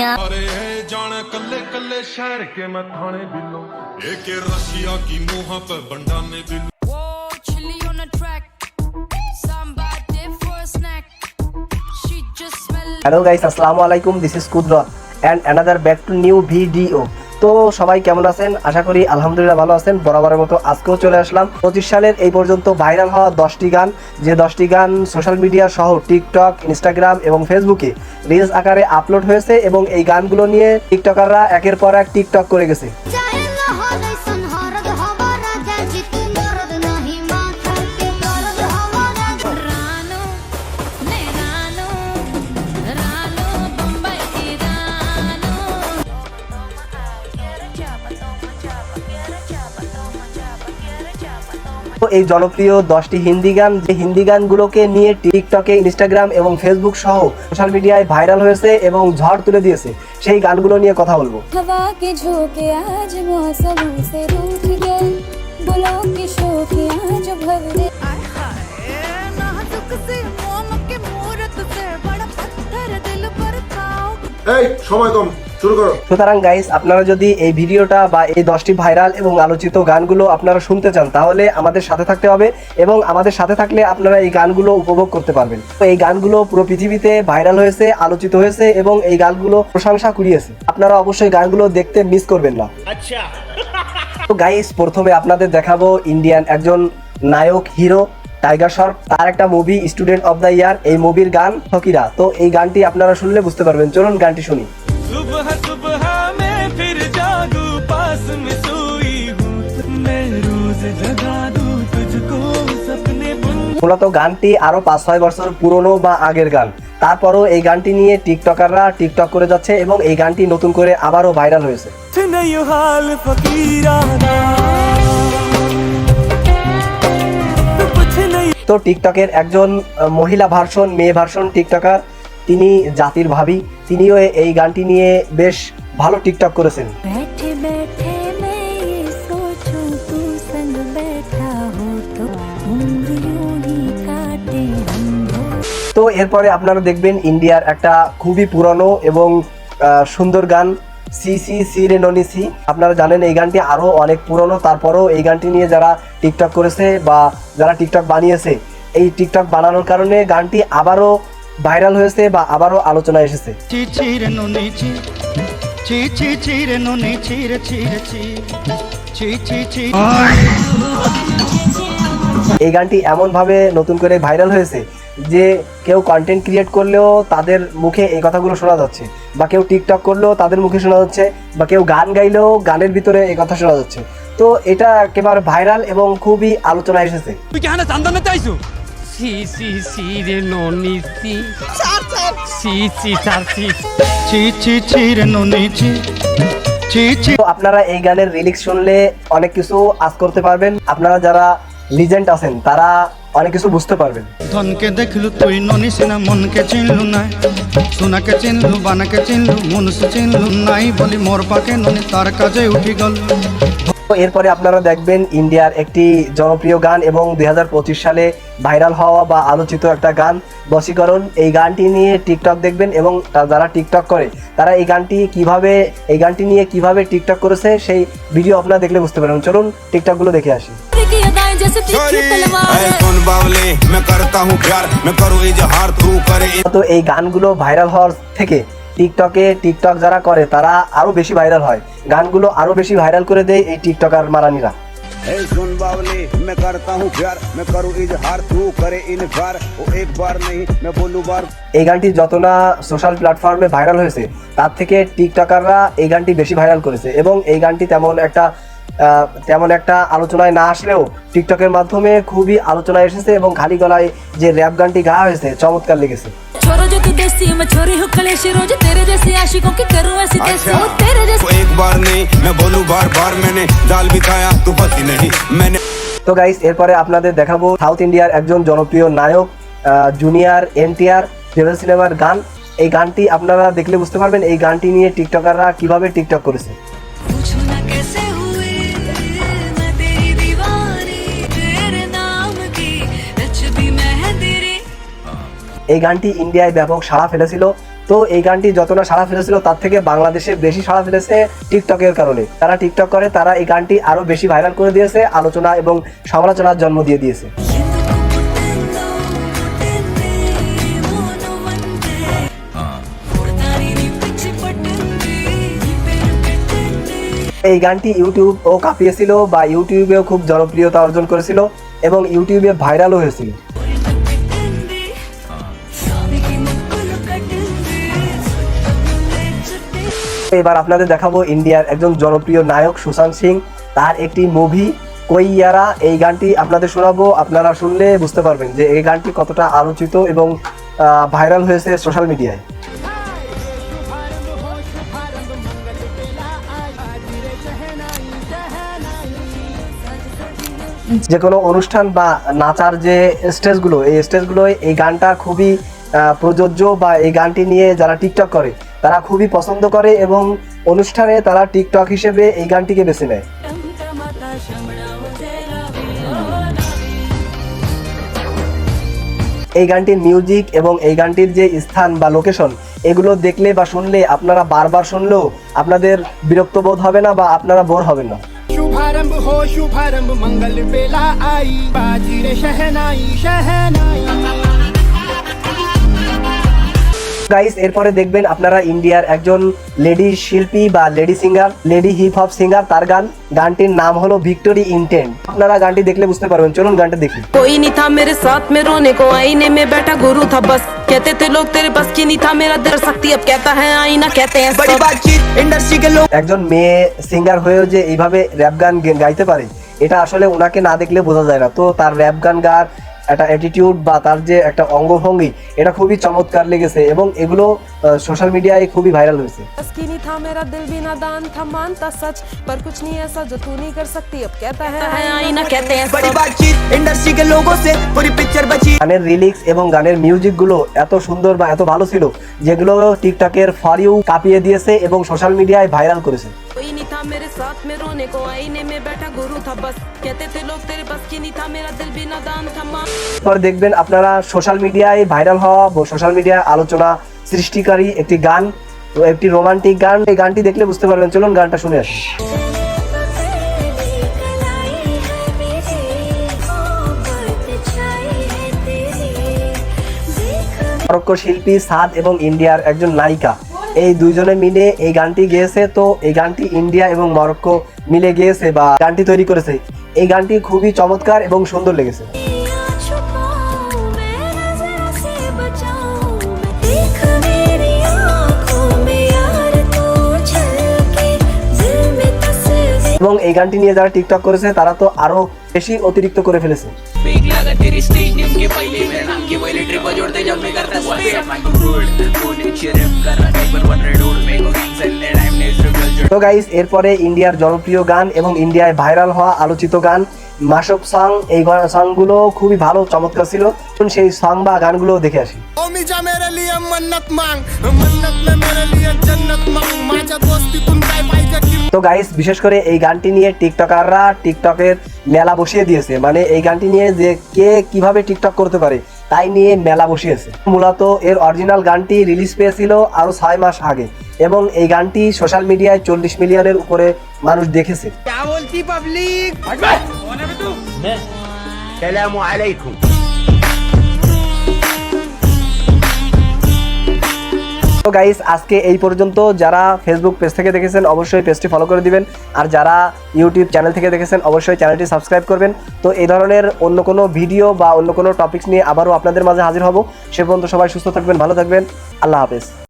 दुनिया अरे जाने कल्ले कल्ले शहर के मैं थाने बिल्लो एक रशिया की मुंह पे बंडाने बिल्लो হ্যালো গাইস, আসসালামু আলাইকুম। This is Kudra and another back to new video. তো সবাই কেমন আছেন? আশা করি আলহামদুলিল্লাহ ভালো আছেন। বরাবরের মতো আজকেও চলে আসলাম 25 সালের এই পর্যন্ত ভাইরাল হওয়া 10টি গান, যে 10টি গান সোশ্যাল মিডিয়া সহ টিকটক, ইনস্টাগ্রাম এবং ফেসবুকে রিলস আকারে আপলোড হয়েছে এবং এই গানগুলো নিয়ে টিকটকাররা একের পর এক টিকটক করে গেছে। এই জনপ্রিয় 10টি হিন্দি গান, যে হিন্দি গানগুলোকে নিয়ে টিকটকে, ইনস্টাগ্রাম এবং ফেসবুক সহ সোশ্যাল মিডিয়ায় ভাইরাল হয়েছে এবং ঝড় তুলে দিয়েছে, সেই গানগুলো নিয়ে কথা বলবো। এই সময় কম, শুরু করো। সুতরাং গাইস, আপনারা যদি এই ভিডিওটা বা এই 10টি ভাইরাল এবং আলোচিত গানগুলো আপনারা শুনতে চান, তাহলে আমাদের সাথে থাকতে হবে এবং আমাদের সাথে থাকলে আপনারা এই গানগুলো উপভোগ করতে পারবেন। তো এই গানগুলো পুরো পৃথিবীতে ভাইরাল হয়েছে, আলোচিত হয়েছে এবং এই গানগুলো প্রশংসা কুড়িয়েছে। আপনারা অবশ্যই গানগুলো দেখতে মিস করবেন না। আচ্ছা। তো গাইস, প্রথমে আপনাদের দেখাবো ইন্ডিয়ান একজন নায়ক হিরো টাইগার শ্রফ, তার একটা movie student of the year, এই মুভির গান ফকিরা। তো এই গানটি আপনারা শুনলে বুঝতে পারবেন। চলুন গানটি শুনি। মূলত গানটি আরো 5-6 বছর পুরনো বা আগের গান, তারপরও এই গানটি নিয়ে টিকটকাররা টিকটক করে যাচ্ছে এবং এই গানটি নতুন করে আবারও ভাইরাল হয়েছে। তো টিকটকের একজন মহিলা ভার্সন, মেয়ে ভার্সন টিকটকার, তিনি জাতির ভাবি, তিনিও এই গানটি নিয়ে বেশ ভালো টিকটক করেছেন। তো এরপরে আপনারা দেখবেন ইন্ডিয়ার একটা খুবই পুরনো এবং সুন্দর গান, সি সি সি রে ননি সি। আপনারা জানেন এই গানটি আরও অনেক পুরনো, তারপরেও এই গানটি নিয়ে যারা টিকটক করেছে বা যারা টিকটক বানিয়েছে, এই টিকটক বানানোর কারণে গানটি আবারও ভাইরাল হয়েছে বা আবারও আলোচনায় এসেছে। এই গানটি এমনভাবে নতুন করে ভাইরাল হয়েছে যে কেউ কন্টেন্ট ক্রিয়েট করলেও তাদের মুখে এই কথাগুলো শোনা যাচ্ছে, বা কেউ টিকটক করলেও তাদের মুখে শোনা যাচ্ছে, বা কেউ গান গাইলেও গানের ভিতরে এই কথা শোনা যাচ্ছে। তো এটা একেবারে ভাইরাল এবং খুবই আলোচনায় এসেছে। তো আপনারা এই গানের লিরিক্স শুনলে অনেক কিছু আজ করতে পারবেন। আপনারা যারা লিজেন্ড আছেন তারা অনেক কিছু বুঝতে পারবেন। ধনকে দেখলু তুই ননিস না, মনকে চিনলু না, সোনাকে চিনলু, বানাকে চিনলু, মনুষ্য চিনলু নাই, বলি মোর পাকে ননি তার কাজে উঠি গেল। এরপরে আপনারা দেখবেন ইন্ডিয়ার একটি জনপ্রিয় গান এবং 2025 সালে ভাইরাল হওয়া বা আলোচিত একটা গান, বশীকরণ। এই গানটি নিয়ে টিকটক দেখবেন এবং যারা টিকটক করে তারা এই গানটি নিয়ে কিভাবে টিকটক করেছে সেই ভিডিও আপনারা দেখলে বুঝতে পারবেন। চলুন টিকটকগুলো দেখে আসি। তো এই গানগুলো ভাইরাল হওয়ার থেকে টিকটক যারা করে তারা আরো বেশি ভাইরাল হয়, গানগুলো আরো বেশি ভাইরাল করে দেয় এই টিকটকার মারানিরা। এই গানটি যত না সোশ্যাল প্ল্যাটফর্মে ভাইরাল হয়েছে, তার থেকে টিকটকাররা এই গানটি বেশি ভাইরাল করেছে এবং এই গানটি তেমন একটা আলোচনায় না আসলেও টিকটকের মাধ্যমে খুবই আলোচনায় এসেছে এবং খালি গলায় যে র্যাপ গানটি গাওয়া হয়েছে চমৎকার লেগেছে। তো গাইস, এরপরে আপনাদের দেখাবো সাউথ ইন্ডিয়ার একজন জনপ্রিয় নায়ক জুনিয়র এনটিআর ফেভারিট সিনেমার গান। এই গানটি আপনারা দেখলে বুঝতে পারবেন এই গানটি নিয়ে টিকটকাররা কিভাবে টিকটক করেছে। এই গানটি ইন্ডিয়ায় ব্যাপক সাড়া ফেলেছিল তো এই গানটি যত না সাড়া ফেলেছিল তার থেকে বাংলাদেশে বেশি সাড়া ফেলেছে টিকটকের কারণে। তারা টিকটক করে, তারা এই গানটি আরো বেশি ভাইরাল করে দিয়েছে, আলোচনা এবং সমালোচনার জন্ম দিয়ে দিয়েছে। এই গানটি ইউটিউব ও কাঁপিয়েছিল বা ইউটিউবেও খুব জনপ্রিয়তা অর্জন করেছিল এবং ইউটিউবে ভাইরালও হয়েছিল। এবার আপনাদের দেখাবো ইন্ডিয়ার একজন জনপ্রিয় নায়ক সুশান্ত সিং, তার একটি মুভি কৈয়ারা। এই গানটি আপনাদের শোনাবো, আপনারা শুনলে বুঝতে পারবেন যে এই গানটি কতটা আলোচিত এবং ভাইরাল হয়েছে সোশ্যাল মিডিয়ায়। যে কোনো অনুষ্ঠান বা নাচার যে স্টেজগুলো, এই স্টেজগুলোয় এই গানটা খুবই প্রযোজ্য বা এই গানটি নিয়ে যারা টিকটক করে তারা খুবই পছন্দ করে এবং অনুষ্ঠানে তারা টিকটক হিসেবে এই গানটিকে বেছে নেয়। এই গানটির মিউজিক এবং এই গানটির যে স্থান বা লোকেশন, এগুলো দেখলে বা শুনলে আপনারা বারবার শুনলেও আপনাদের বিরক্ত বোধ হবে না বা আপনারা বোর হবেন না। शुभारंभ हो शुभारंभ मंगल बेला आई बाजी रे शहनाई शहनाई। গাইস, এরপরে দেখবেন আপনারা ইন্ডিয়ার একজন লেডি শিল্পী বা lady singer, lady hip hop singer, তার গানটির নাম হলো ভিক্টোরি ইন্টেন্ট। আপনারা গানটি দেখলে বুঝতে পারবেন, চলুন গানটা দেখি। कोई नहीं था मेरे साथ में रोने को, आईने में बैठा गुरु था बस, कहते थे लोग तेरे बस की नहीं था मेरा दिल शक्ति, अब कहता है आईना, कहते हैं बड़ी बातचीत इंडस्ट्री के लोग। একজন মেয়ে সিঙ্গার হয়েও যে এইভাবে র্যাপ গান গাইতে পারে, এটা আসলে ওনাকে না দেখলে বোঝা যায় না। তো তার র্যাপ গান গার একটা অ্যাটিটিউড বা তার যে একটা অঙ্গভঙ্গি, এটা খুবই চমৎকার লেগেছে এবং এগুলো সোশ্যাল মিডিয়ায় খুবই ভাইরাল হয়েছে। बस की नहीं था मेरा दिल भी नादान था, मानता सच पर कुछ नहीं ऐसा जो तू नहीं कर सकती, अब कहता है आईना, कहते हैं बड़ी बातचीत इंडस्ट्री के लोगों से पूरी पिक्चर बची। গানের রিলিক্স এবং গানের মিউজিকগুলো এত সুন্দর বা এত ভালো ছিল যেগুলো টিকটকের ফর ইউ কাঁপিয়ে দিয়েছে এবং সোশ্যাল মিডিয়ায় ভাইরাল করেছে। कोई नहीं था मेरे साथ में रोने को, आईने में बैठा गुरु था बस, कहते थे लोग तेरे बस की नहीं था मेरा दिल भी नादान था। পর দেখবেন আপনারা সোশ্যাল মিডিয়ায় ভাইরাল হওয়া বা সোশ্যাল মিডিয়ায় আলোচনা সৃষ্টিকারী একটি গান, একটি রোমান্টিক গান। এই গানটি দেখলে বুঝতে পারবেন, চলুন গানটা শুনে আসি। মরক্কো শিল্পী সাদ এবং ইন্ডিয়ার একজন নায়িকা, এই দুইজনে মিলে এই গানটি গেয়েছে। তো এই গানটি ইন্ডিয়া এবং মরক্কো মিলে গেয়েছে বা গানটি তৈরি করেছে। এই গানটি খুবই চমৎকার এবং সুন্দর লেগেছে। এবং এই গানটি নিয়ে যারা টিকটক করেছে তারা তো আরো বেশি অতিরিক্ত করে ফেলেছে। তো গাইস, এরপরে ইন্ডিয়ার জনপ্রিয় গান এবং ইন্ডিয়ায় ভাইরাল হওয়া আলোচিত গান মাশআপ সং। এই সংগুলো খুবই ভালো, চমৎকার ছিল। সেই সং বা গানগুলো দেখে আসি। ओ मिजा मेरे लिए मन्नत मांग, मन्नत में मेरे लिए जन्नत मांग, माझ्या दोस्तीतून काय पाहिजे की। তো গাইস, বিশেষ করে এই গানটি নিয়ে টিকটকাররা টিকটকের মেলা বসিয়ে দিয়েছে। মানে এই গানটি নিয়ে যে কে কিভাবে টিকটক করতে পারে তাই নিয়ে মেলা বসিয়েছে। মূলত এর অরিজিনাল গানটি রিলিজ পেয়েছিল আরো 6 মাস আগে এবং এই গানটি সোশ্যাল মিডিয়ায় 40 মিলিয়নের উপরে মানুষ দেখেছে। क्या बोलती पब्लिक? सलाम अलैकुम। তো গাইস, আজকে এই পর্যন্ত। যারা ফেসবুক পেজ থেকে দেখেছেন অবশ্যই পেজটি ফলো করে দিবেন, আর যারা ইউটিউব চ্যানেল থেকে দেখেছেন অবশ্যই চ্যানেলটি সাবস্ক্রাইব করবেন। তো এই ধরনের অন্য কোনো ভিডিও বা অন্য কোনো টপিকস নিয়ে আবারও আপনাদের মাঝে হাজির হব। সে পর্যন্ত সবাই সুস্থ থাকবেন, ভালো থাকবেন। আল্লাহ হাফেজ।